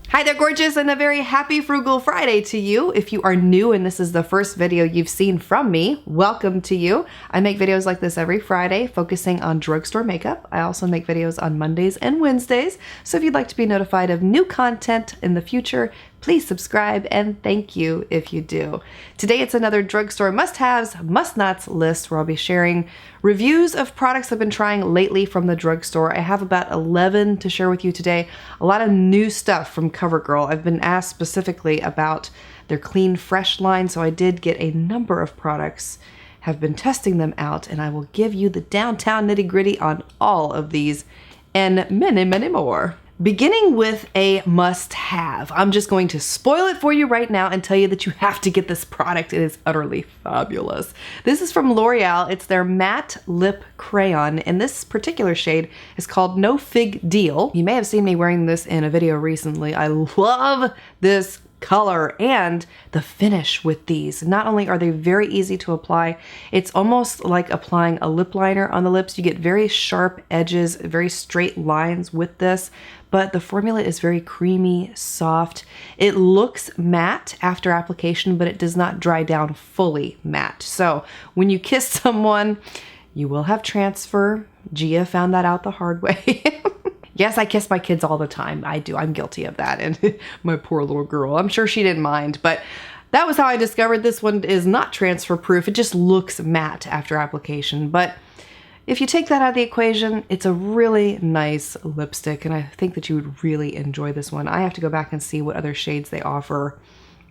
Hi there, gorgeous, and a very happy Frugal Friday to you. If you are new and this is the first video you've seen from me, welcome to you. I make videos like this every Friday focusing on drugstore makeup. I also make videos on Mondays and Wednesdays, so if you'd like to be notified of new content in the future, please subscribe, and thank you if you do. Today it's another drugstore must-haves, must-nots list where I'll be sharing reviews of products I've been trying lately from the drugstore. I have about 11 to share with you today. A lot of new stuff from Covergirl. I've been asked specifically about their Clean Fresh line, so I did get a number of products, have been testing them out, and I will give you the downtown nitty-gritty on all of these and many, many more. Beginning with a must-have. I'm just going to spoil it for you right now and tell you that you have to get this product. It is utterly fabulous. This is from L'Oreal. It's their matte lip crayon, and this particular shade is called No Fig Deal. You may have seen me wearing this in a video recently. I love this color and the finish with these. Not only are they very easy to apply, it's almost like applying a lip liner on the lips. You get very sharp edges, very straight lines with this, but the formula is very creamy, soft. It looks matte after application, but it does not dry down fully matte. So when you kiss someone, you will have transfer. Gia found that out the hard way. Yes, I kiss my kids all the time. I do. I'm guilty of that. And my poor little girl, I'm sure she didn't mind, but that was how I discovered this one is not transfer proof. It just looks matte after application. But if you take that out of the equation, it's a really nice lipstick, and I think that you would really enjoy this one. I have to go back and see what other shades they offer.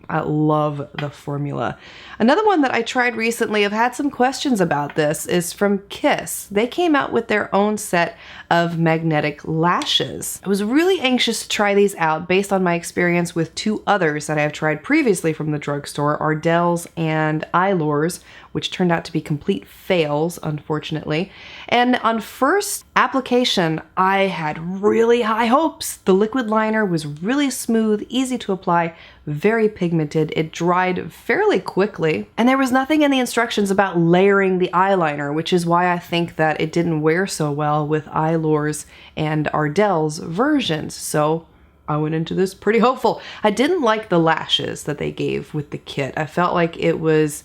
I love the formula. Another one that I tried recently, I've had some questions about this, is from Kiss. They came out with their own set of magnetic lashes. I was really anxious to try these out based on my experience with two others that I have tried previously from the drugstore, Ardell's and Eyelore's, which turned out to be complete fails, unfortunately. And on first application, I had really high hopes. The liquid liner was really smooth, easy to apply, very pigmented. It dried fairly quickly, and there was nothing in the instructions about layering the eyeliner, which is why I think that it didn't wear so well with Eyelore's and Ardell's versions. So I went into this pretty hopeful. I didn't like the lashes that they gave with the kit. I felt like it was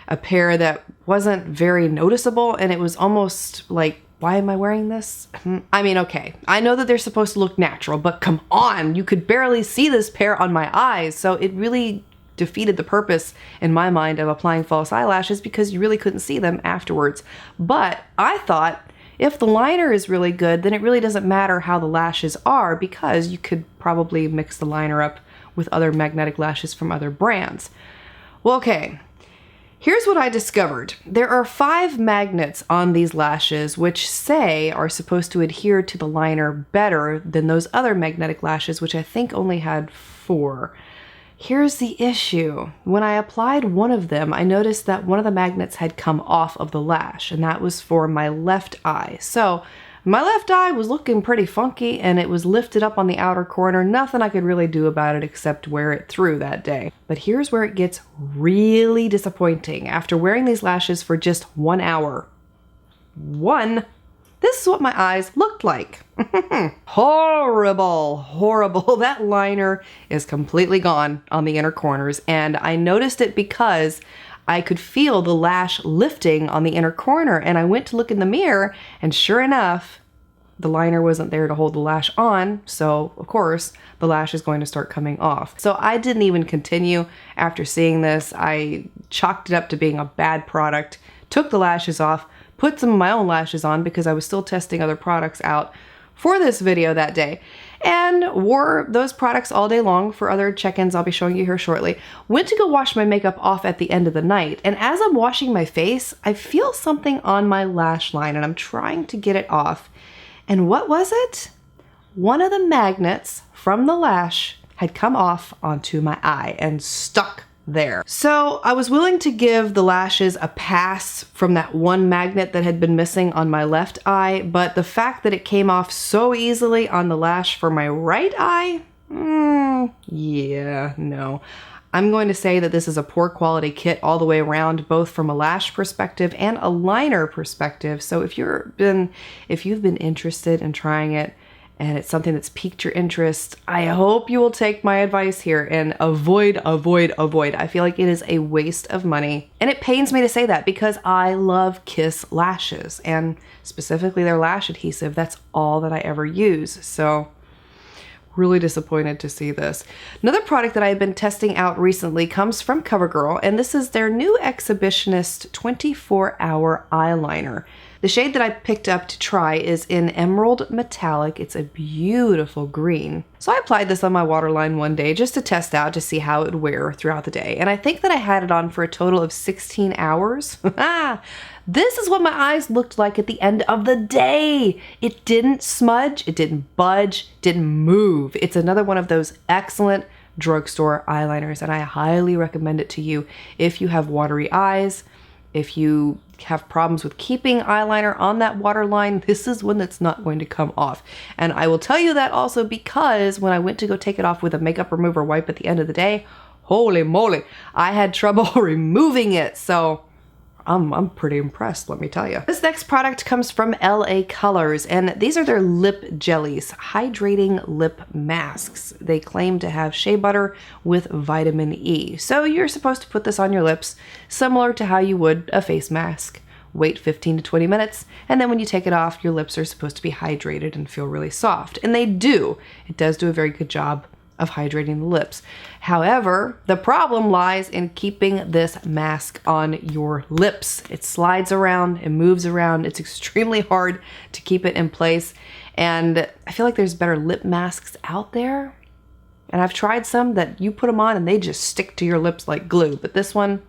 a pair that wasn't very noticeable, and it was almost like, why am I wearing this? I mean, okay, I know that they're supposed to look natural, but come on, you could barely see this pair on my eyes, so it really defeated the purpose in my mind of applying false eyelashes because you really couldn't see them afterwards. But I thought, if the liner is really good, then it really doesn't matter how the lashes are, because you could probably mix the liner up with other magnetic lashes from other brands. Well, okay. Here's what I discovered. There are 5 magnets on these lashes which say are supposed to adhere to the liner better than those other magnetic lashes, which I think only had 4. Here's the issue. When I applied one of them, I noticed that one of the magnets had come off of the lash, and that was for my left eye. So my left eye was looking pretty funky, and it was lifted up on the outer corner. Nothing I could really do about it except wear it through that day. But here's where it gets really disappointing. After wearing these lashes for just 1 hour, this is what my eyes looked like. Horrible, horrible. That liner is completely gone on the inner corners, and I noticed it because I could feel the lash lifting on the inner corner, and I went to look in the mirror, and sure enough, the liner wasn't there to hold the lash on, so of course the lash is going to start coming off. So I didn't even continue after seeing this. I chalked it up to being a bad product, took the lashes off, put some of my own lashes on because I was still testing other products out for this video that day, and wore those products all day long for other check-ins I'll be showing you here shortly. Went to go wash my makeup off at the end of the night, and as I'm washing my face, I feel something on my lash line, and I'm trying to get it off. And what was it? One of the magnets from the lash had come off onto my eye and stuck there. So I was willing to give the lashes a pass from that one magnet that had been missing on my left eye, but the fact that it came off so easily on the lash for my right eye, yeah, no. I'm going to say that this is a poor quality kit all the way around, both from a lash perspective and a liner perspective. So if you've been interested in trying it and it's something that's piqued your interest, I hope you will take my advice here and avoid. I feel like it is a waste of money. And it pains me to say that because I love Kiss lashes, and specifically their lash adhesive. That's all that I ever use. So really disappointed to see this. Another product that I've been testing out recently comes from Covergirl, and this is their new Exhibitionist 24-hour eyeliner. The shade that I picked up to try is in Emerald Metallic. It's a beautiful green. So I applied this on my waterline one day just to test out to see how it would wear throughout the day. And I think that I had it on for a total of 16 hours. This is what my eyes looked like at the end of the day. It didn't smudge, it didn't budge, didn't move. It's another one of those excellent drugstore eyeliners, and I highly recommend it to you if you have watery eyes. If you have problems with keeping eyeliner on that waterline, this is one that's not going to come off. And I will tell you that also because when I went to go take it off with a makeup remover wipe at the end of the day, holy moly, I had trouble removing it. So I'm pretty impressed, let me tell you. This next product comes from LA Colors, and these are their lip jellies, hydrating lip masks. They claim to have shea butter with vitamin E. So you're supposed to put this on your lips, similar to how you would a face mask. Wait 15 to 20 minutes, and then when you take it off, your lips are supposed to be hydrated and feel really soft. And they do. It does do a very good job of hydrating the lips. However, the problem lies in keeping this mask on your lips. It slides around, it moves around, it's extremely hard to keep it in place, and I feel like there's better lip masks out there. And I've tried some that you put them on and they just stick to your lips like glue, but this one,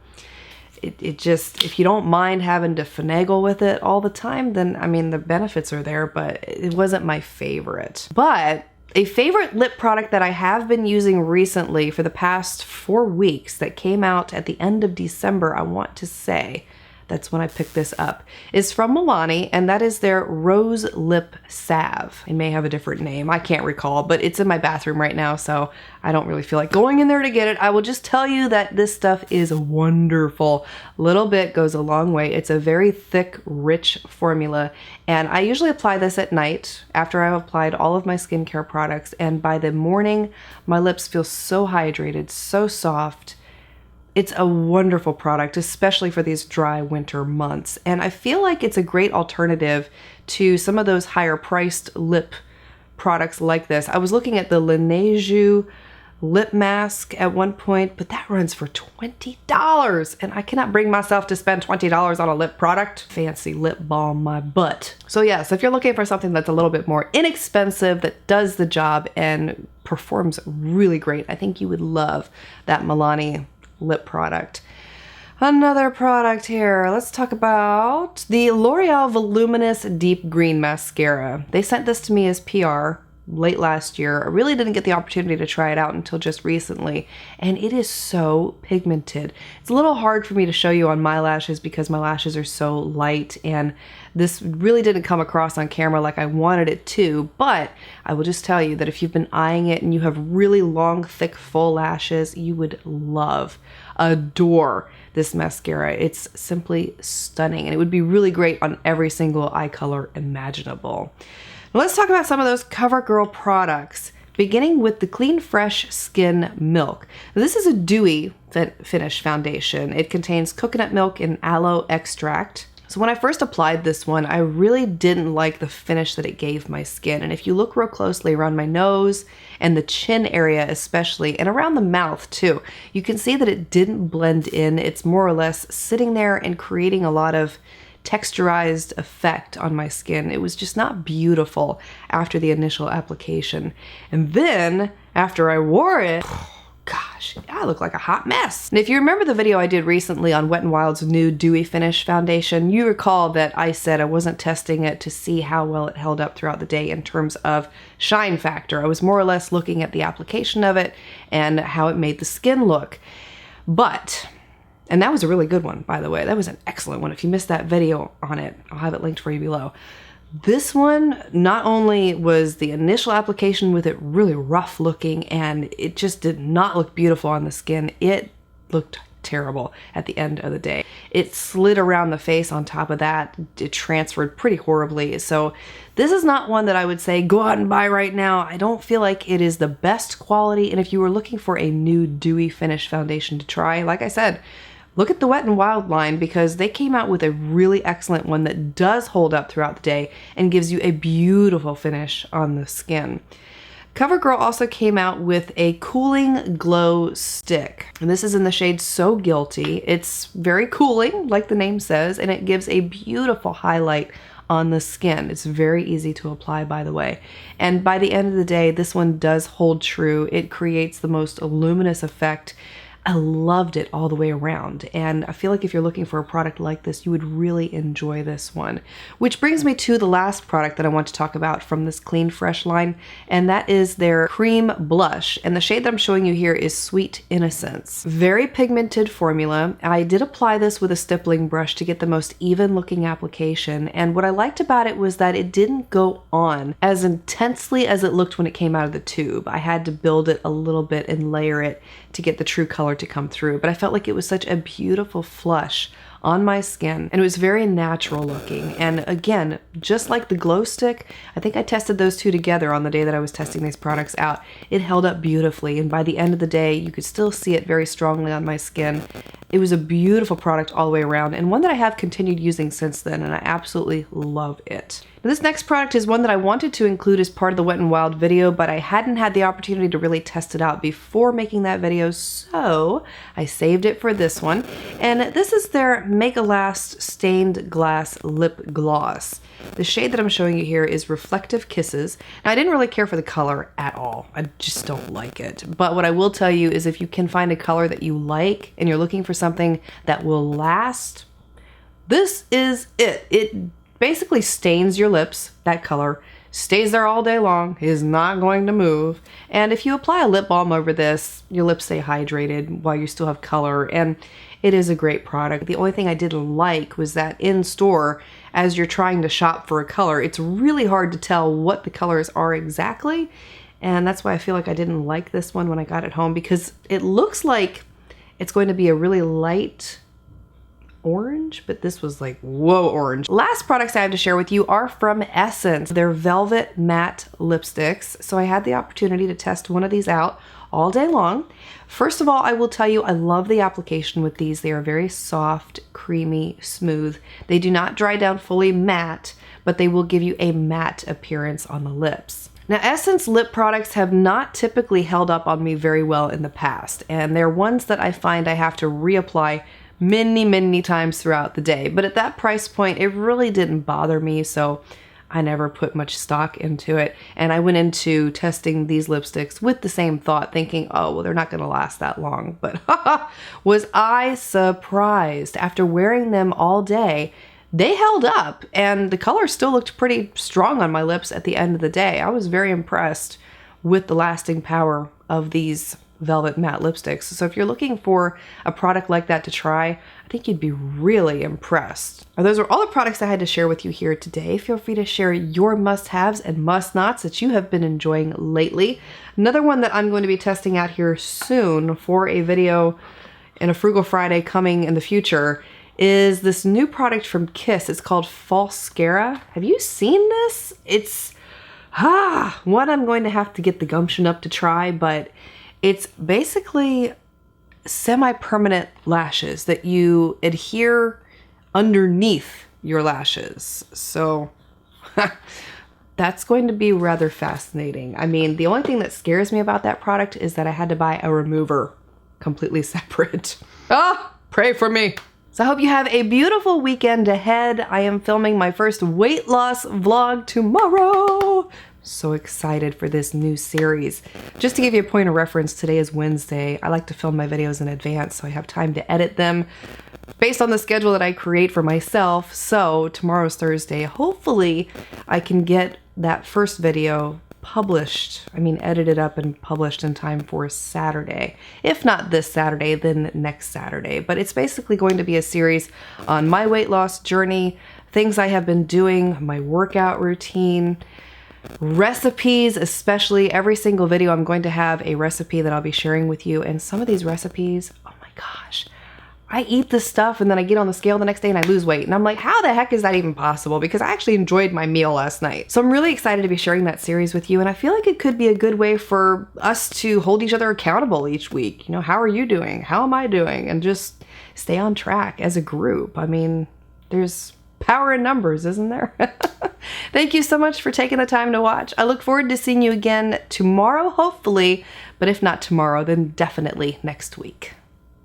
it just, if you don't mind having to finagle with it all the time, then I mean the benefits are there, but it wasn't my favorite. But a favorite lip product that I have been using recently for the past 4 weeks that came out at the end of December, I want to say, that's when I picked this up, is from Milani, and that is their Rose Lip Salve. It may have a different name, I can't recall, but it's in my bathroom right now, so I don't really feel like going in there to get it. I will just tell you that this stuff is wonderful. Little bit goes a long way. It's a very thick, rich formula, and I usually apply this at night after I've applied all of my skincare products, and by the morning, my lips feel so hydrated, so soft. It's a wonderful product, especially for these dry winter months. And I feel like it's a great alternative to some of those higher priced lip products like this. I was looking at the Laneige lip mask at one point, but that runs for $20. And I cannot bring myself to spend $20 on a lip product. Fancy lip balm my butt. So yes, if you're looking for something that's a little bit more inexpensive, that does the job and performs really great, I think you would love that Milani lip product. Another product here, let's talk about the L'Oreal Voluminous Deep Green Mascara. They sent this to me as PR late last year. I really didn't get the opportunity to try it out until just recently, and it is so pigmented. It's a little hard for me to show you on my lashes because my lashes are so light, and this really didn't come across on camera like I wanted it to, but I will just tell you that if you've been eyeing it and you have really long, thick, full lashes, you would love, adore this mascara. It's simply stunning, and it would be really great on every single eye color imaginable. Now let's talk about some of those CoverGirl products, beginning with the Clean Fresh Skin Milk. Now, this is a dewy finish foundation. It contains coconut milk and aloe extract. So when I first applied this one, I really didn't like the finish that it gave my skin. And if you look real closely around my nose and the chin area especially, and around the mouth too, you can see that it didn't blend in. It's more or less sitting there and creating a lot of texturized effect on my skin. It was just not beautiful after the initial application. And then after I wore it, gosh, I look like a hot mess. And if you remember the video I did recently on Wet n Wild's new Dewy Finish foundation, you recall that I said I wasn't testing it to see how well it held up throughout the day in terms of shine factor. I was more or less looking at the application of it and how it made the skin look. But, and that was a really good one, by the way. That was an excellent one. If you missed that video on it, I'll have it linked for you below. This one, not only was the initial application with it really rough looking and it just did not look beautiful on the skin, it looked terrible at the end of the day. It slid around the face on top of that. It transferred pretty horribly. So this is not one that I would say go out and buy right now. I don't feel like it is the best quality. And if you were looking for a new dewy finish foundation to try, like I said, look at the Wet n Wild line, because they came out with a really excellent one that does hold up throughout the day and gives you a beautiful finish on the skin. Covergirl also came out with a cooling glow stick, and this is in the shade So Guilty. It's very cooling, like the name says, and it gives a beautiful highlight on the skin. It's very easy to apply, by the way. And by the end of the day, this one does hold true. It creates the most luminous effect. I loved it all the way around, and I feel like if you're looking for a product like this, you would really enjoy this one. Which brings me to the last product that I want to talk about from this Clean Fresh line, and that is their cream blush. And the shade that I'm showing you here is Sweet Innocence. Very pigmented formula. I did apply this with a stippling brush to get the most even looking application, and what I liked about it was that it didn't go on as intensely as it looked when it came out of the tube. I had to build it a little bit and layer it to get the true color to come through, but I felt like it was such a beautiful flush on my skin, and it was very natural looking. And again, just like the glow stick, I think I tested those two together on the day that I was testing these products out. It held up beautifully, and by the end of the day, you could still see it very strongly on my skin. It was a beautiful product all the way around, and one that I have continued using since then, and I absolutely love it. Now, this next product is one that I wanted to include as part of the Wet n Wild video, but I hadn't had the opportunity to really test it out before making that video, so I saved it for this one. And this is their Make a Last Stained Glass Lip Gloss. The shade that I'm showing you here is Reflective Kisses. Now, I didn't really care for the color at all. I just don't like it. But what I will tell you is if you can find a color that you like and you're looking for something that will last, this is it. It basically stains your lips, that color, stays there all day long, is not going to move. And if you apply a lip balm over this, your lips stay hydrated while you still have color, and it is a great product. The only thing I didn't like was that in store, as you're trying to shop for a color, it's really hard to tell what the colors are exactly. And that's why I feel like I didn't like this one when I got it home, because it looks like it's going to be a really light orange, but this was like, whoa, orange. Last products I have to share with you are from Essence. They're Velvet Matte Lipsticks. So I had the opportunity to test one of these out all day long. First of all, I will tell you, I love the application with these. They are very soft, creamy, smooth. They do not dry down fully matte, but they will give you a matte appearance on the lips. Now, Essence lip products have not typically held up on me very well in the past, and they're ones that I find I have to reapply many times throughout the day. But at that price point, it really didn't bother me, so I never put much stock into it. And I went into testing these lipsticks with the same thought, thinking, oh, well, they're not gonna last that long. But was I surprised. After wearing them all day, they held up, and the color still looked pretty strong on my lips at the end of the day. I was very impressed with the lasting power of these Velvet Matte Lipsticks. So if you're looking for a product like that to try, I think you'd be really impressed. Now, those are all the products I had to share with you here today. Feel free to share your must-haves and must-nots that you have been enjoying lately. Another one that I'm going to be testing out here soon for a video in a Frugal Friday coming in the future is this new product from Kiss. It's called Falscara. Have you seen this? It's one I'm going to have to get the gumption up to try, but it's basically semi-permanent lashes that you adhere underneath your lashes. So that's going to be rather fascinating. I mean, the only thing that scares me about that product is that I had to buy a remover completely separate. Pray for me. So I hope you have a beautiful weekend ahead. I am filming my first weight loss vlog tomorrow. So excited for this new series. Just to give you a point of reference, today is Wednesday. I like to film my videos in advance so I have time to edit them based on the schedule that I create for myself. So tomorrow's Thursday. Hopefully I can get that first video published, edited up and published in time for Saturday. If not this Saturday, then next Saturday. But it's basically going to be a series on my weight loss journey things I have been doing, my workout routine, recipes, especially every single video I'm going to have a recipe that I'll be sharing with you. And some of these recipes, oh my gosh, I eat this stuff and then I get on the scale the next day and I lose weight. And I'm like, how the heck is that even possible? Because I actually enjoyed my meal last night. So I'm really excited to be sharing that series with you. And I feel like it could be a good way for us to hold each other accountable each week. You know, how are you doing? How am I doing? And just stay on track as a group. I mean, there's power in numbers, isn't there? Thank you so much for taking the time to watch. I look forward to seeing you again tomorrow, hopefully. But if not tomorrow, then definitely next week.